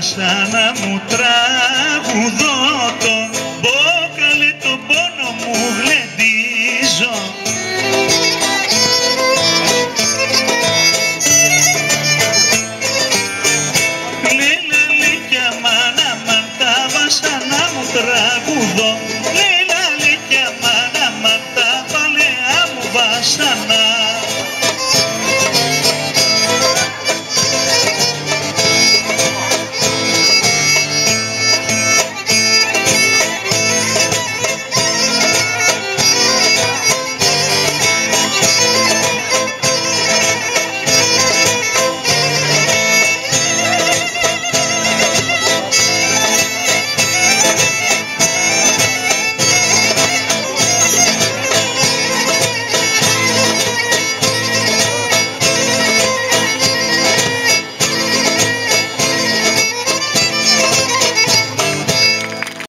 βασάνα μου τραγουδώ, τον μπόκαλε τον πόνο μου γλεντίζω. Λίλα μάνα μαν τα βασάνα μου τραγουδώ, λίλα μάνα μαν τα παλαιά μου βασάνα.